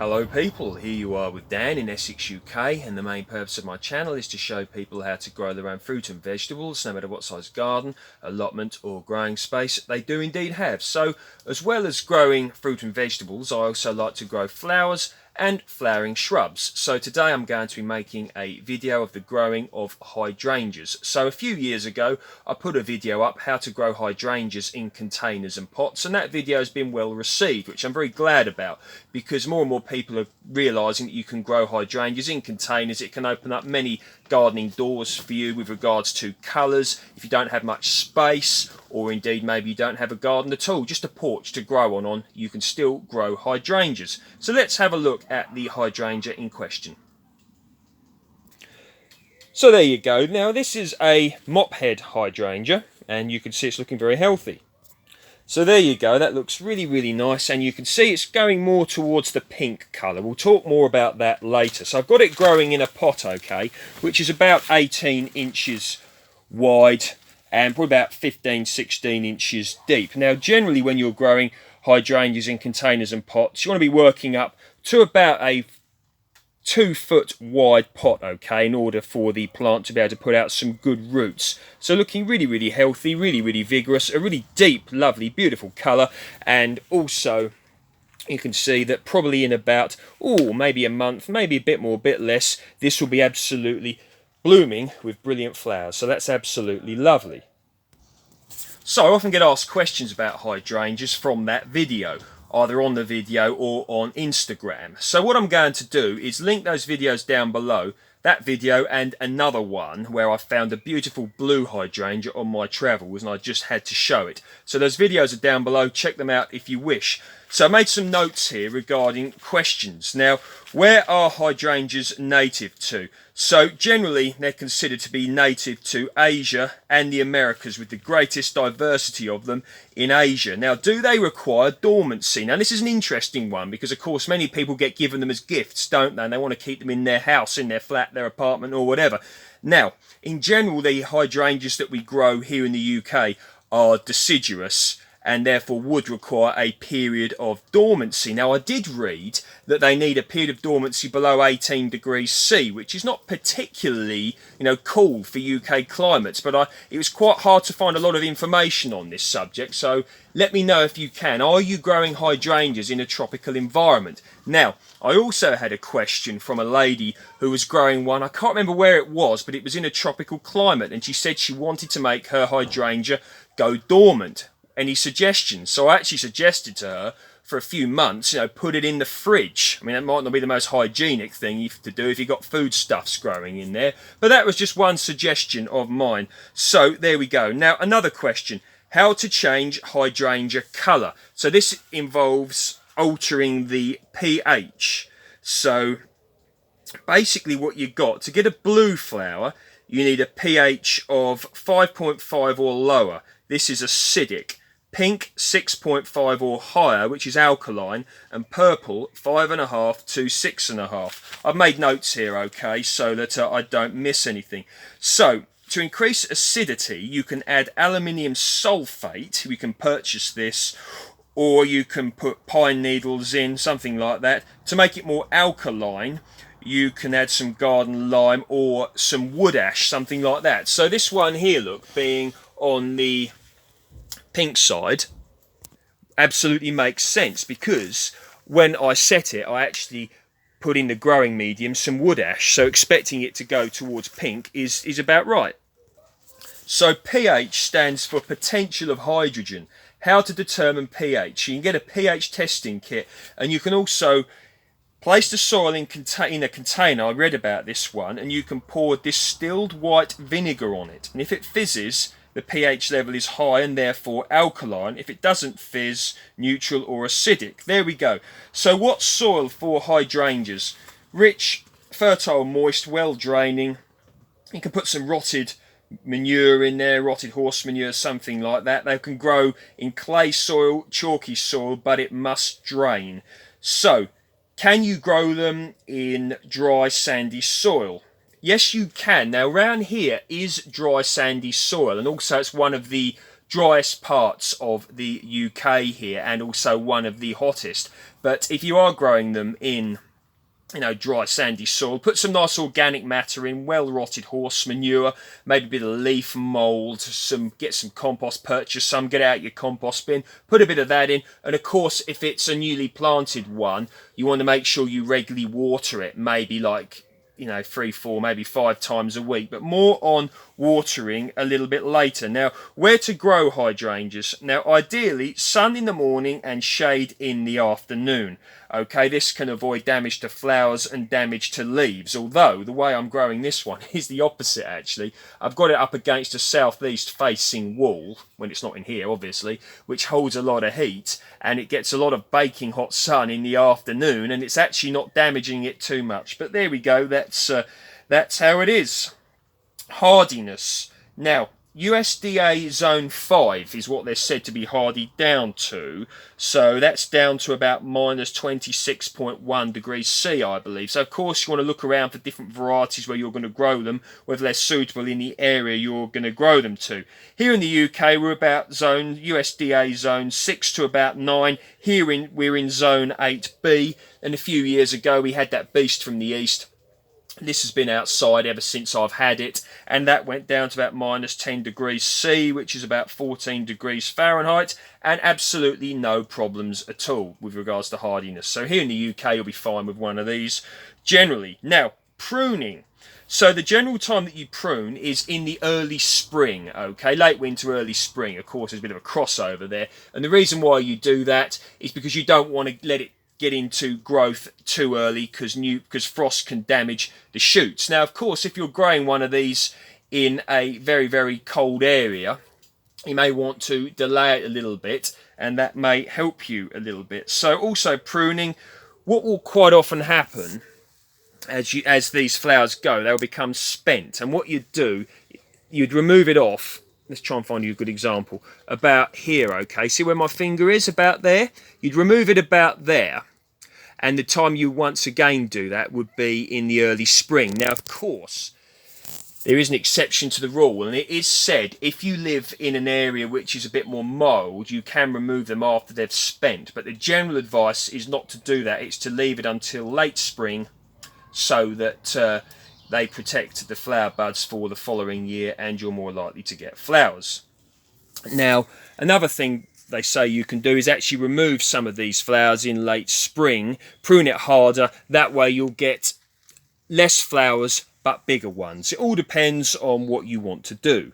Hello people, here you are with Dan in Essex, UK, and the main purpose of my channel is to show people how to grow their own fruit and vegetables, no matter what size garden, allotment or growing space they do indeed have. So, as well as growing fruit and vegetables, I also like to grow flowers and flowering shrubs. So today I'm going to be making a video of the growing of hydrangeas. So a few years ago I put a video up how to grow hydrangeas in containers and pots, and that video has been well received, which I'm very glad about, because more and more people are realising that you can grow hydrangeas in containers. It can open up many gardening doors for you with regards to colours. If you don't have much space, or indeed maybe you don't have a garden at all, just a porch to grow on, you can still grow hydrangeas. So let's have a look at the hydrangea in question. So there you go. Now this is a mop head hydrangea, and you can see it's looking very healthy. So there you go, that looks really nice, and you can see it's going more towards the pink colour. We'll talk more about that later. So I've got it growing in a pot, okay, which is about 18 inches wide and probably about 15-16 inches deep. Now generally when you're growing hydrangeas in containers and pots, you want to be working up to about a 2-foot wide pot, okay, in order for the plant to be able to put out some good roots. So looking really healthy, really vigorous, a really deep, lovely, beautiful colour, and also you can see that probably in about, maybe a month, maybe a bit more, a bit less, this will be absolutely blooming with brilliant flowers. So that's absolutely lovely. So I often get asked questions about hydrangeas from that video, either on the video or on Instagram. So what I'm going to do is link those videos down below, that video and another one where I found a beautiful blue hydrangea on my travels and I just had to show it. So those videos are down below, check them out if you wish. So I made some notes here regarding questions. Now, where are hydrangeas native to? So generally they're considered to be native to Asia and the Americas, with the greatest diversity of them in Asia. Now, do they require dormancy? Now this is an interesting one because of course many people get given them as gifts, don't they? And they want to keep them in their house, in their flat, their apartment or whatever. Now, in general, the hydrangeas that we grow here in the UK are deciduous and therefore would require a period of dormancy. Now I did read that they need a period of dormancy below 18 degrees C, which is not particularly, cool for UK climates, but it was quite hard to find a lot of information on this subject, so let me know if you can. Are you growing hydrangeas in a tropical environment? Now, I also had a question from a lady who was growing one, I can't remember where it was, but it was in a tropical climate, and she said she wanted to make her hydrangea go dormant. Any suggestions? So I actually suggested to her for a few months, put it in the fridge. I mean, that might not be the most hygienic thing to do if you've got foodstuffs growing in there, but that was just one suggestion of mine. So there we go. Now another question, how to change hydrangea colour. So this involves altering the pH. So basically what you've got, to get a blue flower, you need a pH of 5.5 or lower. This is acidic. Pink 6.5 or higher, which is alkaline, and purple 5.5 to 6.5. I've made notes here, okay, so that I don't miss anything. So to increase acidity, you can add aluminium sulfate. We can purchase this, or you can put pine needles in, something like that. To make it more alkaline, you can add some garden lime or some wood ash, something like that. So this one here, look, being on the pink side, absolutely makes sense, because when I set it, I actually put in the growing medium some wood ash, so expecting it to go towards pink is about right. So pH stands for potential of hydrogen. How to determine pH? You can get a pH testing kit, and you can also place the soil in a container. I read about this one, and you can pour distilled white vinegar on it, and if it fizzes, the pH level is high and therefore alkaline. If it doesn't fizz, neutral or acidic. There we go. So what soil for hydrangeas? Rich, fertile, moist, well draining. You can put some rotted manure in there, rotted horse manure, something like that. They can grow in clay soil, chalky soil, but it must drain. So, can you grow them in dry, sandy soil? Yes, you can. Now, around here is dry, sandy soil, and also it's one of the driest parts of the UK here, and also one of the hottest. But if you are growing them in, you know, dry sandy soil, put some nice organic matter in, well rotted horse manure, maybe a bit of leaf mould, get some compost, purchase some, get out your compost bin, put a bit of that in. And of course, if it's a newly planted one, you want to make sure you regularly water it, maybe like, you know, 3, 4, maybe 5 times a week, but more on watering a little bit later. Now, where to grow hydrangeas? Now, ideally, sun in the morning and shade in the afternoon. Okay, this can avoid damage to flowers and damage to leaves, although the way I'm growing this one is the opposite actually. I've got it up against a southeast facing wall, when it's not in here obviously, which holds a lot of heat, and it gets a lot of baking hot sun in the afternoon, and it's actually not damaging it too much. But there we go, that's how it is. Hardiness. Now, USDA zone 5 is what they're said to be hardy down to, so that's down to about minus 26.1 degrees C, I believe. So of course you want to look around for different varieties where you're going to grow them, whether they're suitable in the area you're going to grow them to. Here in the UK we're about USDA zone 6 to about 9. Here we're in zone 8B, and a few years ago we had that beast from the east. This has been outside ever since I've had it, and that went down to about minus 10 degrees C, which is about 14 degrees Fahrenheit, and absolutely no problems at all with regards to hardiness. So here in the UK you'll be fine with one of these generally. Now, pruning. So the general time that you prune is in the early spring, okay? Late winter, early spring. Of course, there's a bit of a crossover there, and the reason why you do that is because you don't want to let it get into growth too early, because frost can damage the shoots. Now, of course, if you're growing one of these in a very, very cold area, you may want to delay it a little bit, and that may help you a little bit. So also pruning, what will quite often happen as these flowers go, they'll become spent, and what you'd do, you'd remove it off. Let's try and find you a good example. About here, okay? See where my finger is? About there? You'd remove it about there. And the time you once again do that would be in the early spring. Now, of course, there is an exception to the rule, and it is said if you live in an area which is a bit more mild, you can remove them after they've spent. But the general advice is not to do that. It's to leave it until late spring so that they protect the flower buds for the following year, and you're more likely to get flowers. Now, another thing they say you can do is actually remove some of these flowers in late spring, prune it harder, that way you'll get less flowers but bigger ones. It all depends on what you want to do.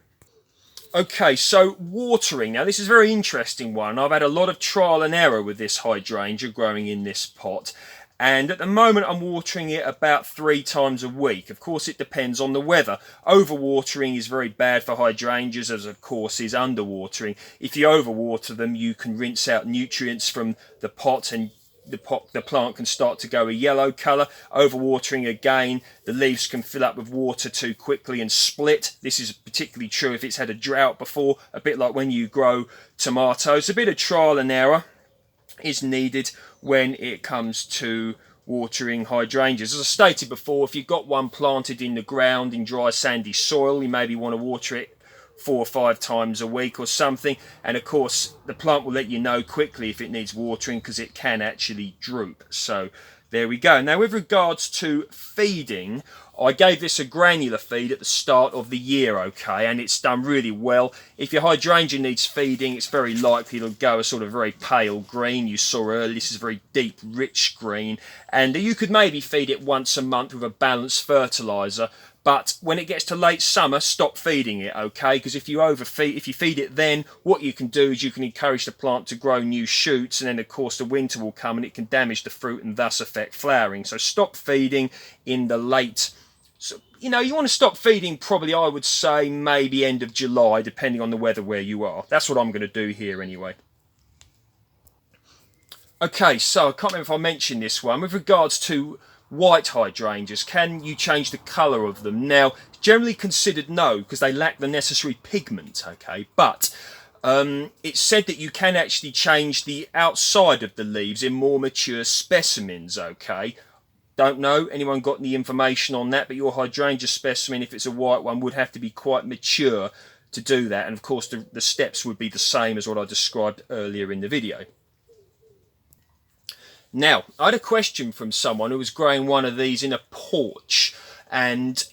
Okay, so watering. Now this is a very interesting one. I've had a lot of trial and error with this hydrangea growing in this pot, and at the moment I'm watering it about 3 times a week. Of course it depends on the weather. Overwatering is very bad for hydrangeas, as of course is underwatering. If you overwater them, you can rinse out nutrients from the pot, and the plant can start to go a yellow colour. Overwatering again, the leaves can fill up with water too quickly and split. This is particularly true if it's had a drought before, a bit like when you grow tomatoes. A bit of trial and error is needed when it comes to watering hydrangeas. As I stated before, if you've got one planted in the ground in dry sandy soil, you maybe want to water it 4 or 5 times a week or something, and of course the plant will let you know quickly if it needs watering, because it can actually droop. So there we go. Now with regards to feeding, I gave this a granular feed at the start of the year, okay, and it's done really well. If your hydrangea needs feeding, it's very likely it'll go a sort of very pale green. You saw earlier, this is a very deep, rich green, and you could maybe feed it once a month with a balanced fertiliser. But when it gets to late summer, stop feeding it, okay? Because if you feed it then, what you can do is you can encourage the plant to grow new shoots, and then of course the winter will come and it can damage the fruit and thus affect flowering. So stop feeding in the late, so, you know, you want to stop feeding probably, I would say, maybe end of July, depending on the weather where you are. That's what I'm going to do here anyway. Okay, so I can't remember if I mentioned this one. With regards to white hydrangeas, can you change the colour of them? Now, generally considered no, because they lack the necessary pigment, okay? But it's said that you can actually change the outside of the leaves in more mature specimens, okay? Don't know, anyone got any information on that, but your hydrangea specimen, if it's a white one, would have to be quite mature to do that, and of course the steps would be the same as what I described earlier in the video. Now, I had a question from someone who was growing one of these in a porch and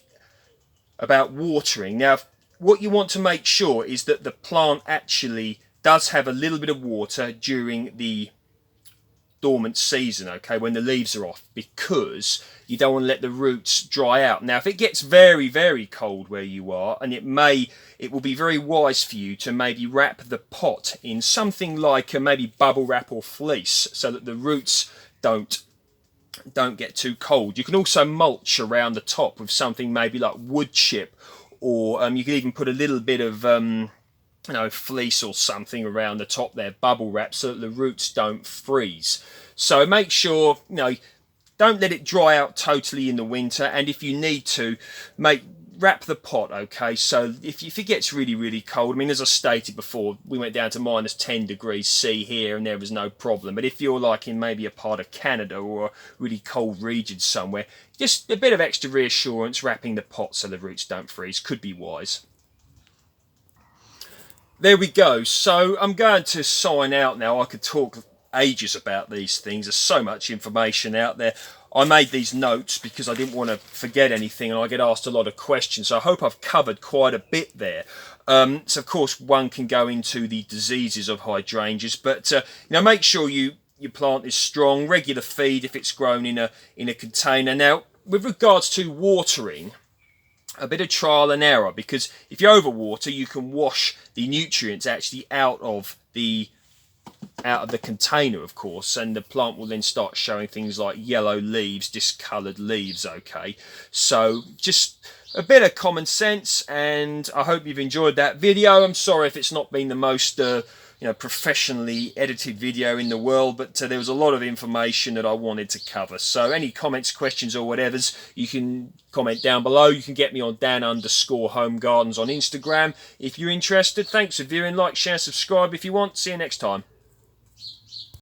about watering. Now, what you want to make sure is that the plant actually does have a little bit of water during the dormant season, okay, when the leaves are off, because you don't want to let the roots dry out. Now, if it gets very, very cold where you are, and it will be very wise for you to maybe wrap the pot in something like a maybe bubble wrap or fleece, so that the roots don't get too cold. You can also mulch around the top with something maybe like wood chip, or you can even put a little bit of fleece or something around the top there, bubble wrap, so that the roots don't freeze. So make sure, don't let it dry out totally in the winter, and if you need to, wrap the pot, okay? So if it gets really, really cold, I mean, as I stated before, we went down to minus 10 degrees C here and there was no problem. But if you're like in maybe a part of Canada or a really cold region somewhere, just a bit of extra reassurance, wrapping the pot so the roots don't freeze could be wise. There we go. So I'm going to sign out now. I could talk ages about these things. There's so much information out there. I made these notes because I didn't want to forget anything, and I get asked a lot of questions. So I hope I've covered quite a bit there. So of course one can go into the diseases of hydrangeas, but make sure your plant is strong. Regular feed if it's grown in a container. Now, with regards to watering, a bit of trial and error, because if you overwater, you can wash the nutrients actually out of the container, of course, and the plant will then start showing things like yellow leaves, discoloured leaves, okay? So just a bit of common sense, and I hope you've enjoyed that video. I'm sorry if it's not been the most professionally edited video in the world, but there was a lot of information that I wanted to cover. So any comments, questions or whatevers, you can comment down below. You can get me on Dan_Home Gardens on Instagram if you're interested. Thanks for viewing. Like, share, subscribe if you want. See you next time.